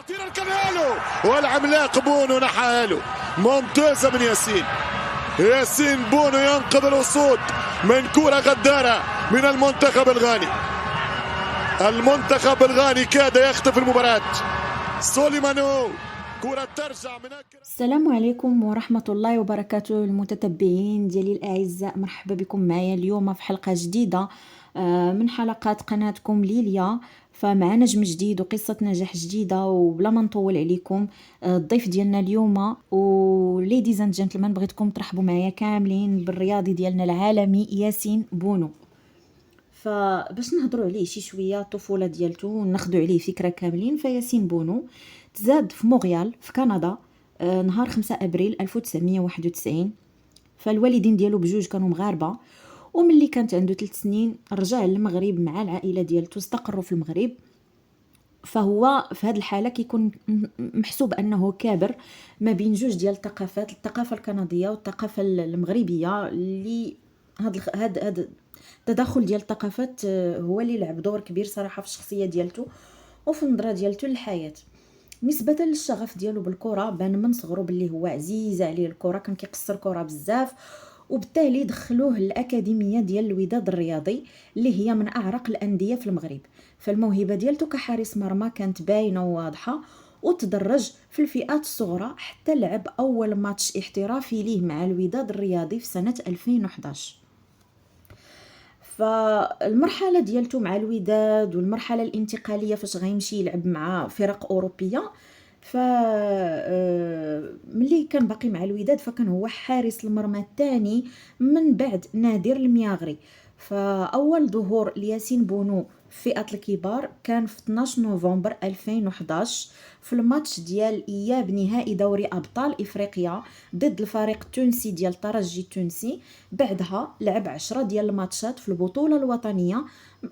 خطيرة الكنالو والعملاق بونو نحاله ممتازة من ياسين بونو ينقذ الأسود من كرة غدارة من المنتخب الغاني. المنتخب الغاني كاد يخطف المباراة. سوليمانو كرة ترجع من السلام عليكم ورحمة الله وبركاته المتتبعين ديالي الأعزاء، مرحبا بكم معايا اليوم في حلقة جديدة من حلقات قناتكم ليليا. فمع نجم جديد وقصة نجاح جديدة، وبلا ما نطول عليكم الضيف ديالنا اليوم وليديز اند جنتلمان بغيتكم ترحبوا معايا كاملين بالرياضي ديالنا العالمي ياسين بونو. فباش نهضروا عليه شي شويه الطفوله ديالته وناخذوا عليه فكره كاملين، فياسين بونو تزاد في مونريال في كندا نهار 5 ابريل 1991. فالوالدين ديالو بجوج كانوا مغاربه، وملي كانت عنده 3 سنين رجع للمغرب مع العائله ديالته، استقروا في المغرب. فهو في هذه الحاله كيكون محسوب انه كابر ما بين جوج ديال الثقافات، الثقافه الكنديه والثقافه المغربيه، اللي هاد التداخل ديال الثقافات هو اللي لعب دور كبير صراحه في الشخصيه ديالته وفي النظره ديالته للحياه. نسبة للشغف ديالو بالكرة بان من صغرو باللي هو عزيزة عليه الكرة، كان كيقصر كرة بزاف، وبالتالي دخلوه الأكاديمية ديال الوداد الرياضي اللي هي من أعرق الأندية في المغرب. فالموهبة ديالته كحارس مرمى كانت باينة وواضحة، وتدرج في الفئات الصغرى حتى لعب أول ماتش احترافي ليه مع الوداد الرياضي في سنة 2011. فالمرحله ديالته مع الوداد والمرحله الانتقاليه فاش غيمشي يلعب مع فرق اوروبيه، ف ملي كان باقي مع الوداد فكان هو حارس المرمى الثاني من بعد نادر المياغري. فاول ظهور لياسين بونو في فئة الكبار كان في 12 نوفمبر 2011 في الماتش ديال اياب نهائي دوري ابطال افريقيا ضد الفريق التونسي ديال الترجي التونسي. بعدها لعب 10 ديال الماتشات في البطولة الوطنية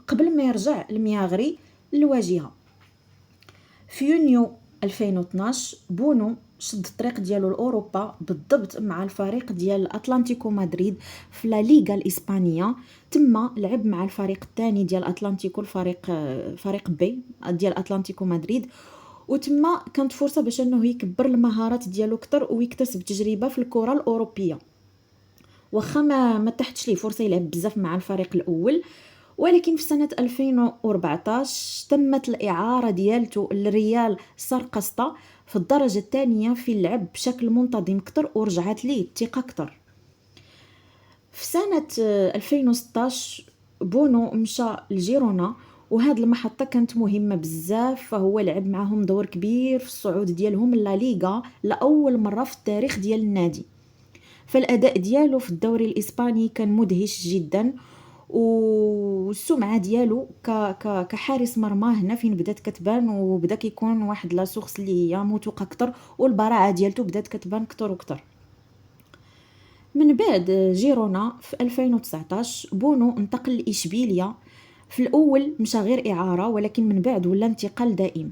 قبل ما يرجع المياغري للواجهة. في يونيو 2012 بونو شد الطريق ديالو لاوروبا، بالضبط مع الفريق ديال اتلانتيكو مدريد في لا ليغا الاسبانيه. تما لعب مع الفريق الثاني ديال اتلانتيكو، فريق بي ديال اتلانتيكو مدريد، وتما كانت فرصه باش انه يكبر المهارات ديالو اكثر ويكتسب تجربه في الكره الاوروبيه. واخا ما تحتش ليه فرصه يلعب بزاف مع الفريق الاول، ولكن في سنة 2014 تمت الإعارة ديالته للريال سارقسطة في الدرجة الثانية في اللعب بشكل منتظم كتر، ورجعت ليه الثقة كتر. في سنة 2016 بونو مشى لجيرونا، وهاد المحطة كانت مهمة بزاف، فهو لعب معهم دور كبير في الصعود ديالهم لا ليغا لأول مرة في التاريخ ديال النادي. فالأداء ديالو في الدوري الإسباني كان مدهش جدا، والسمعه ديالو كحارس مرمى هنا فين بدات كتبان، وبدا كيكون واحد لا سورس اللي هي موثوقه اكثر، والبراعه ديالته بدات كتبان اكثر واكثر. من بعد جيرونا في 2019 بونو انتقل لإشبيلية. في الاول مشى غير اعاره، ولكن من بعد ولا انتقال دائم.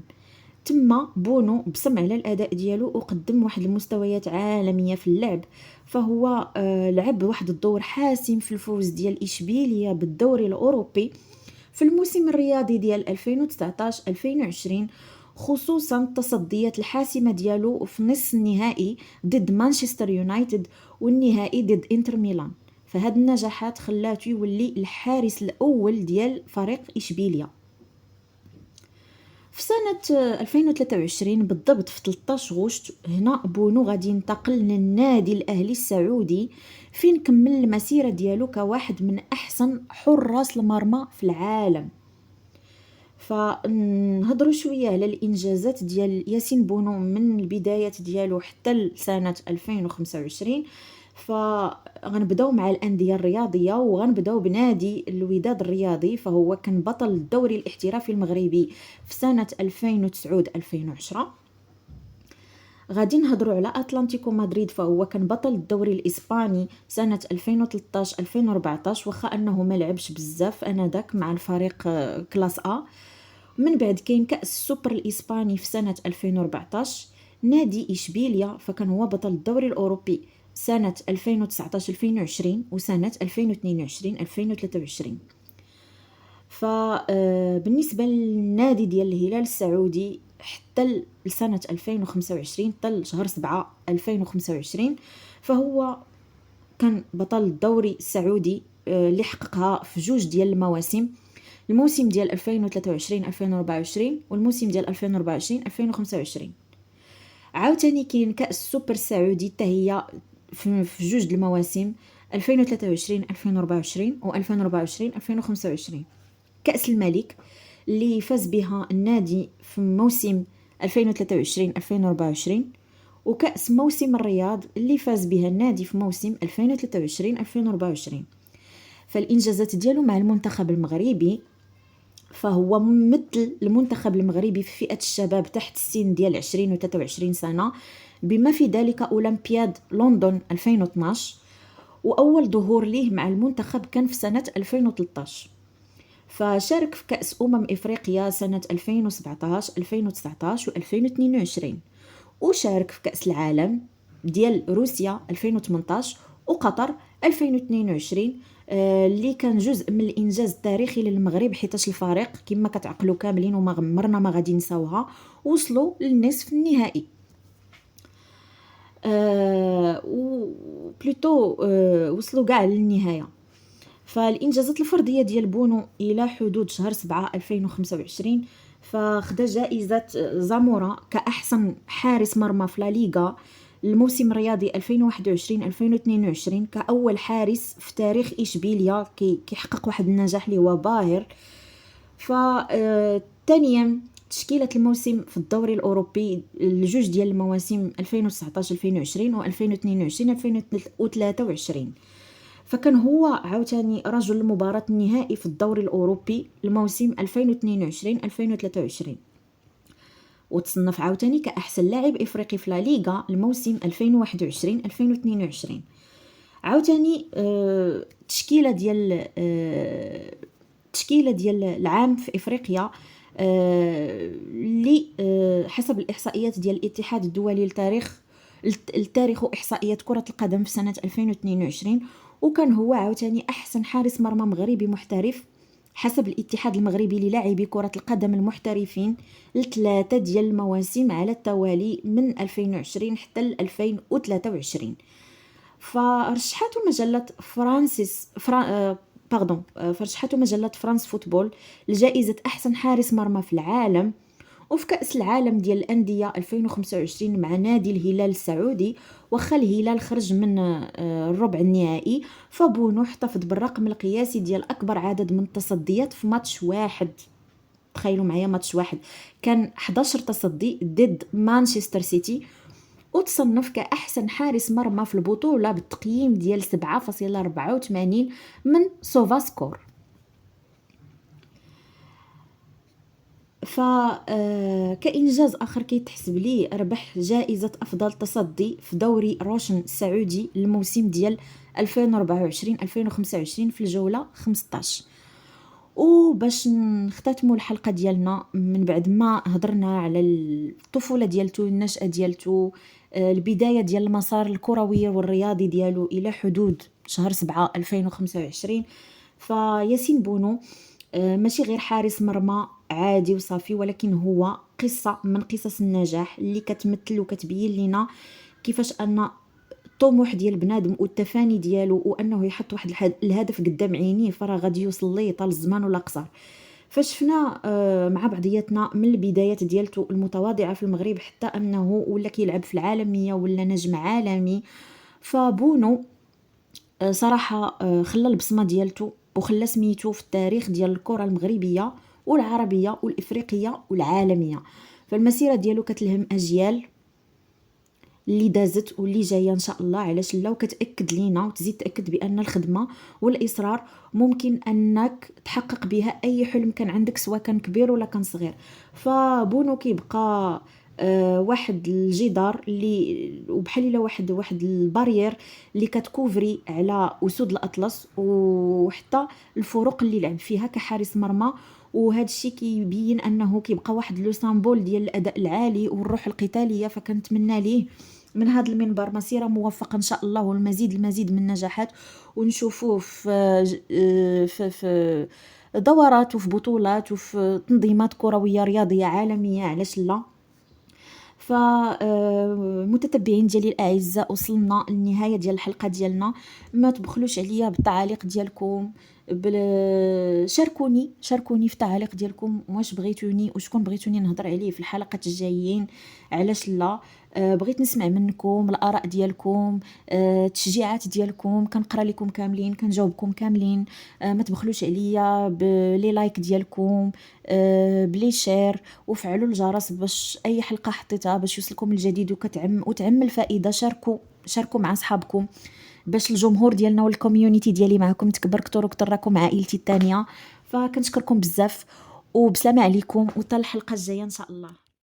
تما بونو بصم على الاداء ديالو وقدم واحد المستويات عالميه في اللعب. فهو لعب واحد الدور حاسم في الفوز ديال اشبيليه بالدوري الاوروبي في الموسم الرياضي ديال 2019 2020، خصوصا التصديات الحاسمه ديالو في نصف النهائي ضد مانشستر يونايتد والنهائي ضد انتر ميلان. فهاد النجاحات خلاته يولي الحارس الاول ديال فريق اشبيليه. في سنة 2023 بالضبط في 13 غشت هنا بونو غادي ينتقل للنادي الأهلي السعودي، فين كمل المسيرة ديالو كواحد من أحسن حراس المرمى في العالم. فنهضروا شوية على الإنجازات ديال ياسين بونو من البدايات ديالو حتى لسنة 2025. فغنبداو مع الأندية الرياضية، وغنبداو بنادي الوداد الرياضي. فهو كان بطل الدوري الاحترافي المغربي في سنة 2009-2010. غادي نهضروا على اتلانتيكو مدريد، فهو كان بطل الدوري الاسباني سنه 2013-2014، واخا انه ما لعبش بزاف انذاك مع الفريق كلاس ا. من بعد كاين كاس السوبر الاسباني في سنه 2014. نادي اشبيليا فكان هو بطل الدوري الاوروبي سنه 2019-2020 وسنه 2022-2023. فبالنسبه للنادي ديال الهلال السعودي حتى لسنة 2025، حتى لشهر 7 2025. فهو كان بطل الدوري السعودي اللي حققها في جوج ديال المواسم، الموسم ديال 2023 2024 والموسم ديال 2024 2025. عاوتاني كاين كأس السوبر السعودي حتى هي في جوج د المواسم 2023 2024 و 2024 2025. كأس الملك اللي فاز بها النادي في موسم 2023 2024، وكأس موسم الرياض اللي فاز بها النادي في موسم 2023 2024. فالإنجازات ديالو مع المنتخب المغربي، فهو ممثل المنتخب المغربي في فئة الشباب تحت السن ديال 20 و 23 سنة، بما في ذلك أولمبياد لندن 2012، وأول ظهور ليه مع المنتخب كان في سنة 2013. فشارك في كأس إفريقيا سنة 2017 2019 و 2022، وشارك في كأس العالم ديال روسيا 2018 وقطر 2022، اللي كان جزء من الانجاز التاريخي للمغرب، حيتاش الفريق كما كتعقلوا كاملين وما عمرنا ما غادي نساوها وصلوا للنصف النهائي. بلوتو وصلوا كاع للنهايه. فالانجازات الفرديه ديال بونو الى حدود شهر 7 2025، فخدا جائزه زامورا كاحسن حارس مرمى في لا ليغا الموسم الرياضي 2021 2022، كاول حارس في تاريخ اشبيليا كيحقق واحد النجاح اللي هو باهر. ثانيا تشكيله الموسم في الدوري الاوروبي الجوج ديال المواسم 2019 2020 و 2022 2023. فكان هو عاوتاني رجل المباراة النهائي في الدوري الأوروبي الموسم 2022-2023، وتصنف عاوتاني كأحسن لاعب إفريقي في لا ليغا الموسم 2021-2022. عاوتاني تشكيلة ديال العام في إفريقيا اللي حسب الإحصائيات ديال الاتحاد الدولي التاريخ وإحصائيات كرة القدم في سنة 2022، وكان هو عاوتاني أحسن حارس مرمى مغربي محترف حسب الاتحاد المغربي للاعبي كرة القدم المحترفين ل3 ديال المواسم على التوالي من 2020 حتى ل 2023. فرشحته مجلة فرشحته مجلة فرانس فوتبول لجائزة أحسن حارس مرمى في العالم. وفي كأس العالم ديال الأندية 2025 مع نادي الهلال السعودي، وخا الهلال خرج من الربع النهائي، فبونو احتفظ بالرقم القياسي ديال أكبر عدد من التصديات في ماتش واحد. تخيلوا معايا ماتش واحد كان 11 تصدي ضد مانشستر سيتي، وتصنف كأحسن حارس مرمى في البطولة بالتقييم ديال 7.84 من سوفا سكور. كإنجاز آخر كيتحسب ليه ربح جائزة أفضل تصدي في دوري روشن السعودي الموسم ديال 2024-2025 في الجولة 15. وباش نختتموا الحلقة ديالنا من بعد ما هضرنا على الطفولة ديالتو، النشأة ديالتو، البداية ديال المسار الكروي والرياضي ديالو إلى حدود شهر 7 2025، فياسين بونو ماشي غير حارس مرمى عادي وصافي، ولكن هو قصة من قصص النجاح اللي كتمثل وكتبين لنا كيفاش أن الطموح ديال بنادم والتفاني ديالو وأنه يحط واحد الهدف قدام عينيه فراه غادي يوصل ليه طال الزمان ولا قصر. فشفنا مع بعضياتنا من البدايات ديالته المتواضعة في المغرب حتى أنه ولا كيلعب في العالمية ولا نجم عالمي. فبونو صراحة خلى البصمة ديالته وخلى سميتو في التاريخ ديال الكرة المغربية والعربية والإفريقية والعالمية. فالمسيرة ديالو كتلهم أجيال اللي دازت واللي جايه ان شاء الله، علاش لا، وكتاكد لينا وتزيد تاكد بان الخدمه والاصرار ممكن انك تحقق بها اي حلم كان عندك، سواء كان كبير ولا كان صغير. فبونو كيبقى واحد الجدار اللي وبحال الا واحد البارير اللي كتكوفري على اسود الاطلس وحتى الفروق اللي لعب فيها كحارس مرمى. وهذا الشيء كيبين انه كيبقى واحد لو سامبول ديال الاداء العالي والروح القتاليه. فكنتمنى ليه من هذا المنبر مسيره موفقه ان شاء الله، والمزيد من النجاحات، ونشوفوه في دورات وفي بطولات وفي تنظيمات كرويه رياضيه عالميه، علاش لا. متتبعين ديالي الاعزاء، وصلنا للنهايه ديال الحلقه ديالنا. ما تبخلوش عليا بالتعاليق ديالكم، شاركوني في التعاليق ديالكم واش بغيتوني وشكون بغيتوني نهضر عليه في الحلقات الجايين، علاش لا. بغيت نسمع منكم الاراء ديالكم، التشجيعات ديالكم، كنقرا لكم كاملين، كنجاوبكم كاملين. ما تبخلوش عليا بلي لايك ديالكم، بلي شير، وفعلوا الجرس باش اي حلقه حطيتها باش يوصلكم الجديد وتعم الفائده. شاركوا مع صحابكم باش الجمهور ديالنا والكوميونيتي ديالي معكم تكبر كتر وكتر، راكم عائلتي الثانيه. فكنشكركم بزاف وبسلامه عليكم، وحتى الحلقه الجايه ان شاء الله.